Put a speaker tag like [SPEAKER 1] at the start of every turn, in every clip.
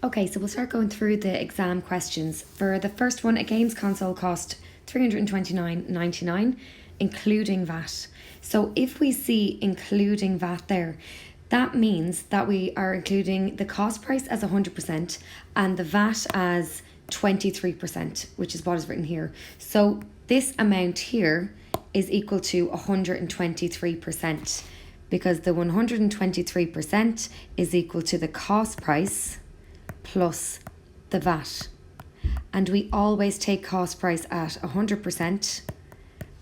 [SPEAKER 1] Okay, so we'll start going through the exam questions. For the first one, a games console cost $329.99, including VAT. So if we see including VAT there, that means that we are including the cost price as 100% and the VAT as 23%, which is what is written here. So this amount here is equal to 123%, because the 123% is equal to the cost price plus the VAT. And we always take cost price at 100%,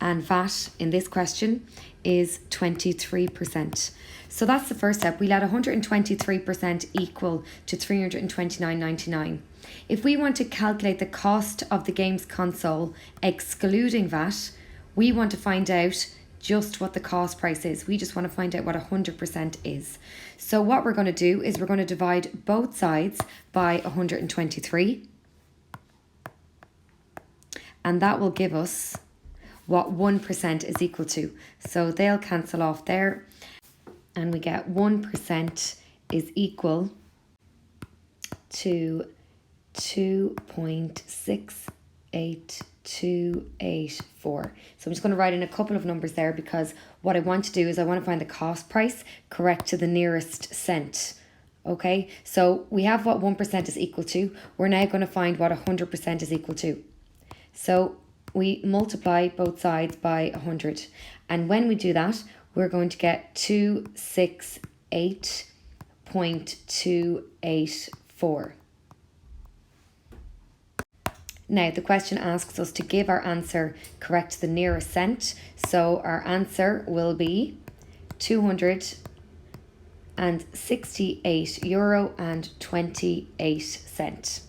[SPEAKER 1] and VAT in this question is 23%. So that's the first step. We let 123% equal to $329.99. If we want to calculate the cost of the games console excluding VAT, we want to find out just what the cost price is. We just want to find out what 100% is. So what we're going to do is we're going to divide both sides by 123. And that will give us what 1% is equal to. So they'll cancel off there. And we get 1% is equal to 2.68284. So I'm just going to write in a couple of numbers there, because what I want to do is I want to find the cost price correct to the nearest cent. Okay, so we have what 1% is equal to. We're now going to find what 100% is equal to. So we multiply both sides by 100. And when we do that, we're going to get 268.284. Now, the question asks us to give our answer correct to the nearest cent. So our answer will be €268.28.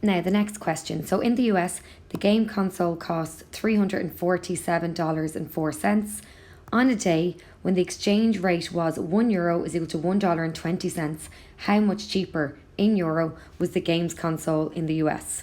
[SPEAKER 1] Now, the next question. So in the US, the game console costs $347.04 on a day when the exchange rate was €1 is equal to $1.20. How much cheaper in euro was the games console in the US?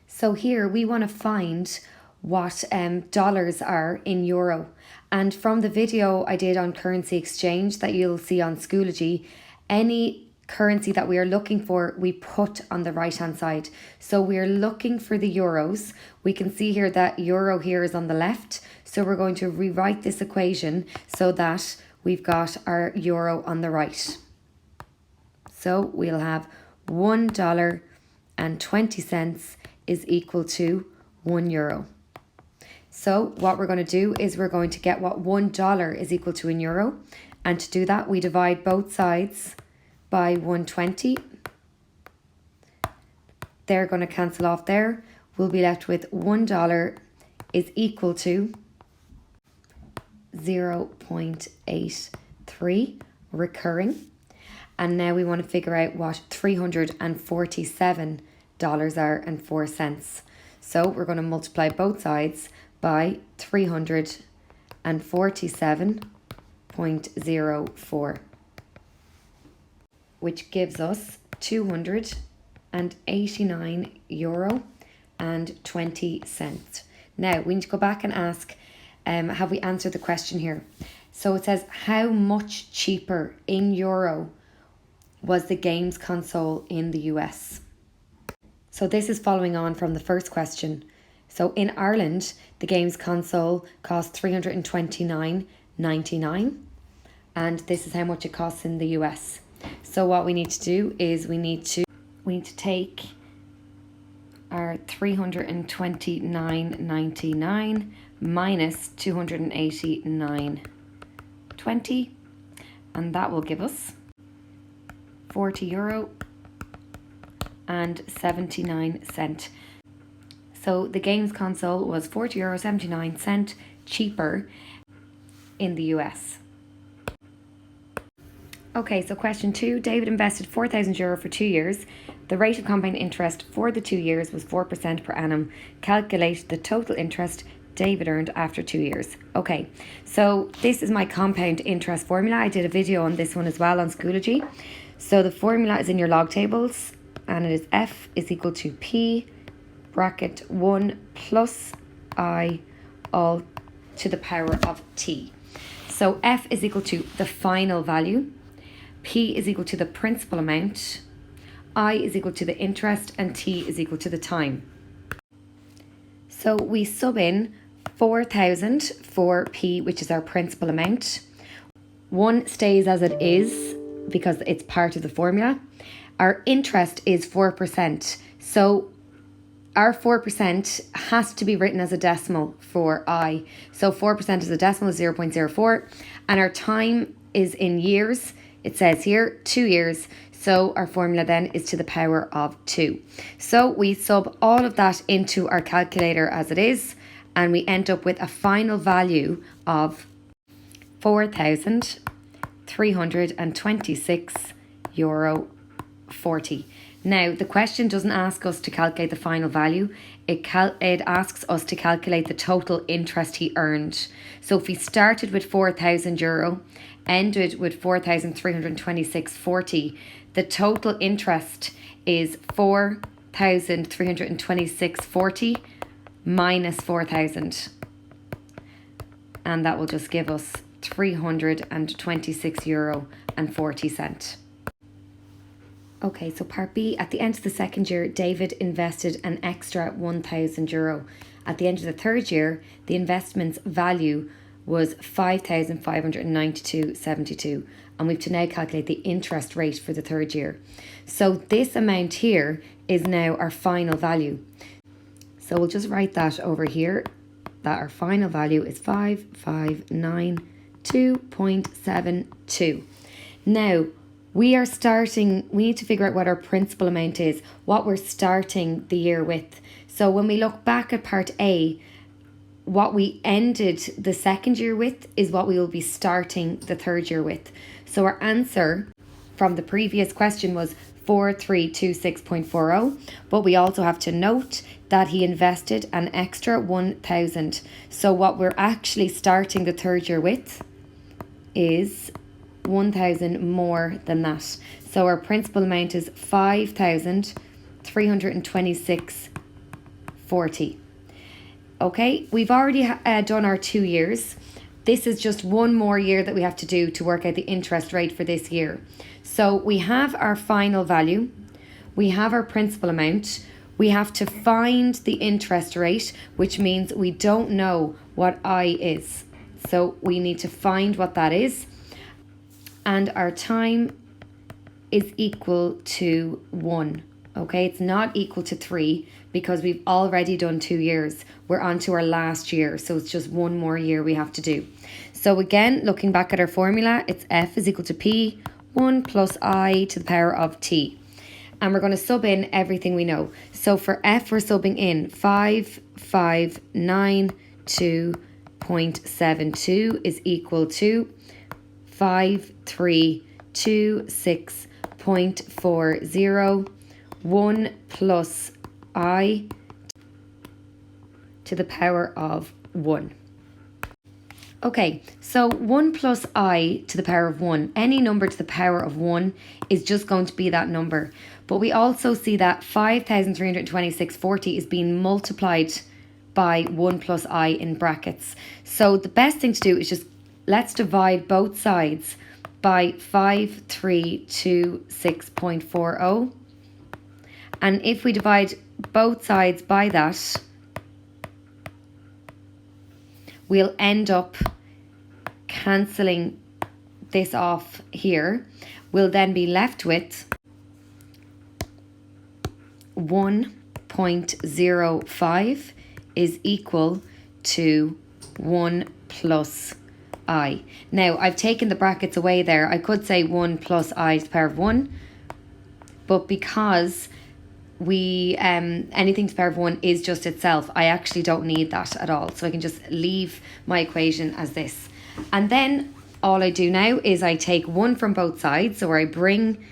[SPEAKER 1] So here we want to find what dollars are in euro. And from the video I did on currency exchange that you'll see on Schoology, any currency that we are looking for, we put on the right hand side. So we're looking for the euros. We can see here that euro here is on the left. So we're going to rewrite this equation so that we've got our euro on the right. So we'll have $1.20 is equal to €1. So what we're going to do is we're going to get what $1 is equal to in euro. And to do that, we divide both sides by 120. They're going to cancel off there. We'll be left with $1 is equal to 0.83 recurring. And now we want to figure out what $347.04. So we're going to multiply both sides by 347.04, which gives us €289.20. Now we need to go back and ask, have we answered the question here? So it says, how much cheaper in euro was the games console in the US? So this is following on from the first question. So in Ireland, the games console cost $329.99, and this is how much it costs in the US. So what we need to do is we need to take our $329.99 minus €289.20, and that will give us €40.79. So the games console was €40.79 cheaper in the US. Okay, so question 2. David invested €4,000 for 2 years. The rate of compound interest for the 2 years was 4% per annum. Calculate the total interest David earned after 2 years. Okay, so this is my compound interest formula. I did a video on this one as well on Schoology. So the formula is in your log tables, and it is F is equal to P bracket 1 plus I all to the power of T. So F is equal to the final value P is equal to the principal amount, I is equal to the interest, and T is equal to the time. So we sub in 4,000 for P, which is our principal amount. 1 stays as it is because it's part of the formula. Our interest is 4%. So our 4% has to be written as a decimal for I. So 4% as a decimal is 0.04. And our time is in years. It says here 2 years. So our formula then is to the power of 2. So we sub all of that into our calculator as it is. And we end up with a final value of €4,326.40. Now, the question doesn't ask us to calculate the final value. It asks us to calculate the total interest he earned. So if we started with €4,000, ended with 4,326.40, the total interest is 4,326.40 minus 4,000. And that will just give us €326.40. Okay, so part B, at the end of the second year, David invested an extra €1,000. At the end of the third year, the investment's value was 5,592.72, and we've to now calculate the interest rate for the third year. So this amount here is now our final value. So we'll just write that over here, that our final value is 5,592.72. Now, we need to figure out what our principal amount is, what we're starting the year with. So when we look back at part A, what we ended the second year with is what we will be starting the third year with. So our answer from the previous question was 4326.40, but we also have to note that he invested an extra 1,000. So what we're actually starting the third year with is 1,000 more than that. So our principal amount is 5,326.40. Okay, we've already done our 2 years. This is just one more year that we have to do to work out the interest rate for this year. So we have our final value, we have our principal amount, we have to find the interest rate, which means we don't know what I is. So we need to find what that is. And our time is equal to 1. Okay, it's not equal to 3 because we've already done 2 years. We're on to our last year, so it's just one more year we have to do. So again, looking back at our formula, it's F is equal to P, 1 plus I to the power of T. And we're going to sub in everything we know. So for F, we're subbing in 5592.72 is equal to 5326.40, 1 plus I to the power of 1. Okay, so 1 plus I to the power of 1, any number to the power of 1 is just going to be that number. But we also see that 5,326.40 is being multiplied by 1 plus I in brackets. So the best thing to do is just let's divide both sides by 5326.40. And if we divide both sides by that, we'll end up cancelling this off here. We'll then be left with 1.05 is equal to 1 plus I. Now, I've taken the brackets away there. I could say 1 plus I to the power of 1, but because anything to the power of 1 is just itself, I actually don't need that at all. So I can just leave my equation as this. And then all I do now is I take 1 from both sides. So where I bring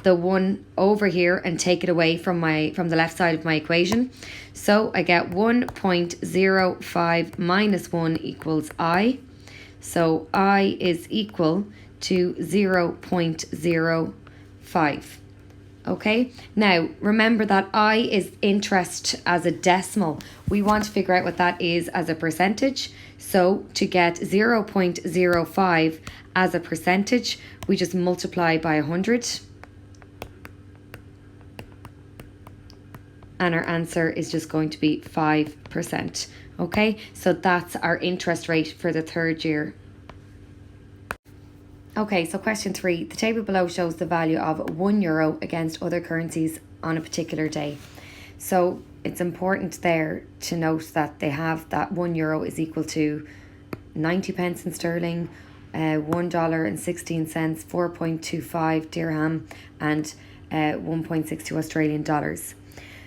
[SPEAKER 1] the 1 over here and take it away from the left side of my equation. So I get 1.05 minus 1 equals I. So I is equal to 0.05. Okay, now remember that I is interest as a decimal. We want to figure out what that is as a percentage. So to get 0.05 as a percentage, we just multiply by 100. And our answer is just going to be 5%. Okay, so that's our interest rate for the third year. Okay, so question 3. The table below shows the value of €1 against other currencies on a particular day. So it's important there to note that they have that €1 is equal to 90 pence in sterling, $1.16, 4.25 dirham, and 1.62 Australian dollars.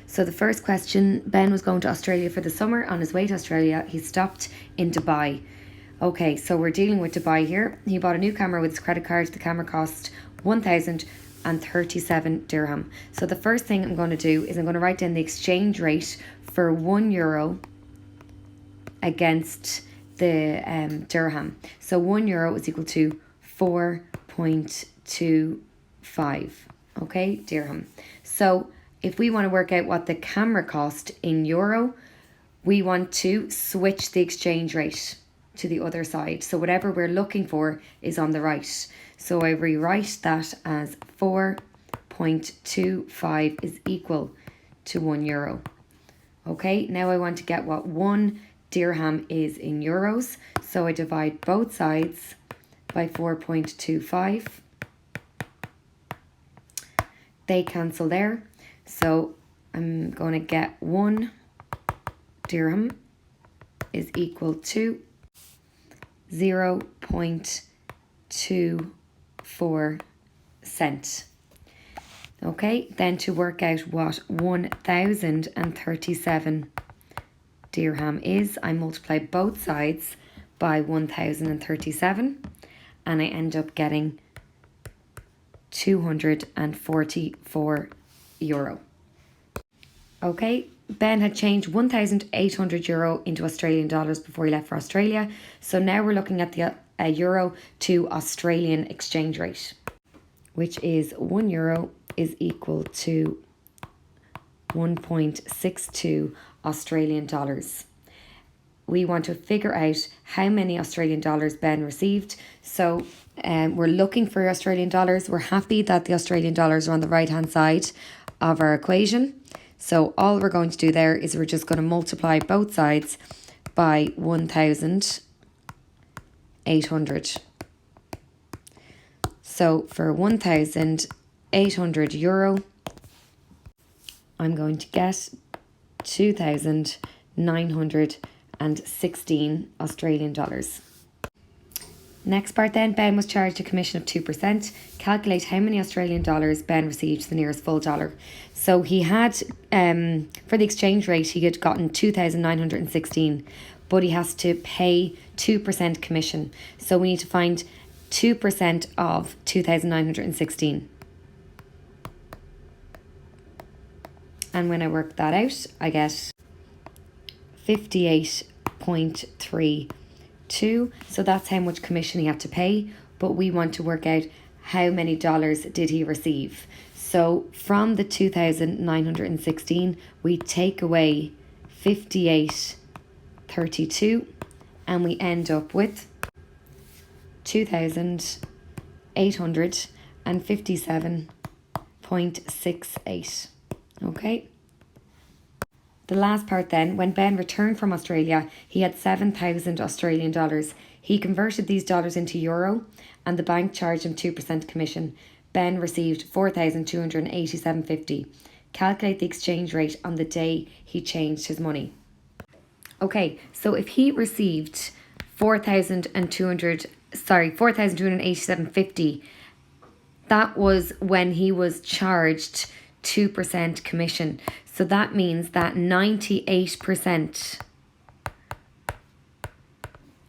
[SPEAKER 1] So the first question, Ben was going to Australia for the summer. On his way to Australia, he stopped in Dubai. Okay, so we're dealing with Dubai here. He bought a new camera with his credit card. The camera cost 1,037 dirham. So the first thing I'm going to do is I'm going to write down the exchange rate for €1 against the dirham. So €1 is equal to 4.25, okay, dirham. So if we want to work out what the camera cost in euro, we want to switch the exchange rate to the other side. So whatever we're looking for is on the right. So I rewrite that as 4.25 is equal to €1. Okay, now I want to get what 1 dirham is in euros. So I divide both sides by 4.25. They cancel there. So I'm going to get 1 dirham is equal to 0.24 cent. Okay, then to work out what 1,037 dirham is, I multiply both sides by 1,037 and I end up getting €244. Okay, Ben had changed €1,800 into Australian dollars before he left for Australia. So now we're looking at the euro to Australian exchange rate, which is €1 is equal to 1.62 Australian dollars. We want to figure out how many Australian dollars Ben received. So we're looking for Australian dollars. We're happy that the Australian dollars are on the right hand side of our equation. So all we're going to do there is we're just going to multiply both sides by 1,800. So for €1,800, I'm going to get 2,916 Australian dollars. Next part then, Ben was charged a commission of 2%. Calculate how many Australian dollars Ben received to the nearest full dollar. So he had, for the exchange rate, he had gotten 2,916, but he has to pay 2% commission. So we need to find 2% of 2,916. And when I work that out, I get 58.32. So that's how much commission he had to pay. But we want to work out how many dollars did he receive. So from the 2,916, we take away 58.32 and we end up with 2,857.68. Okay. The last part then, when Ben returned from Australia, he had 7,000 Australian dollars. He converted these dollars into euro and the bank charged him 2% commission. Ben received 4,287.50. Calculate the exchange rate on the day he changed his money. Okay, so if he received 4,287.50, that was when he was charged 2% commission. So that means that 98%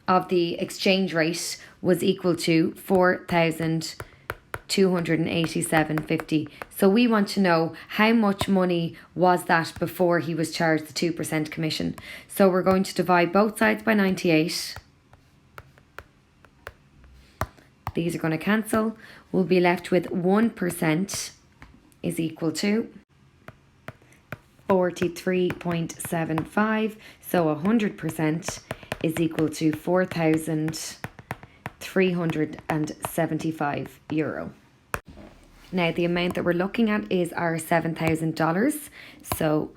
[SPEAKER 1] of the exchange rate was equal to 4,287.50. So we want to know how much money was that before he was charged the 2% commission. So we're going to divide both sides by 98. These are going to cancel. We'll be left with 1% is equal to 43.75. So 100% is equal to €4,375. Now the amount that we're looking at is our $7,000. So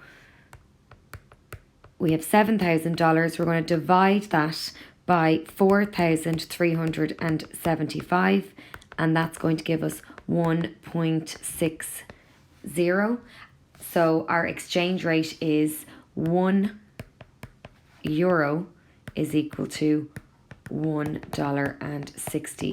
[SPEAKER 1] we have $7,000. We're going to divide that by 4,375, and that's going to give us 1.60. So our exchange rate is €1 is equal to $1.60.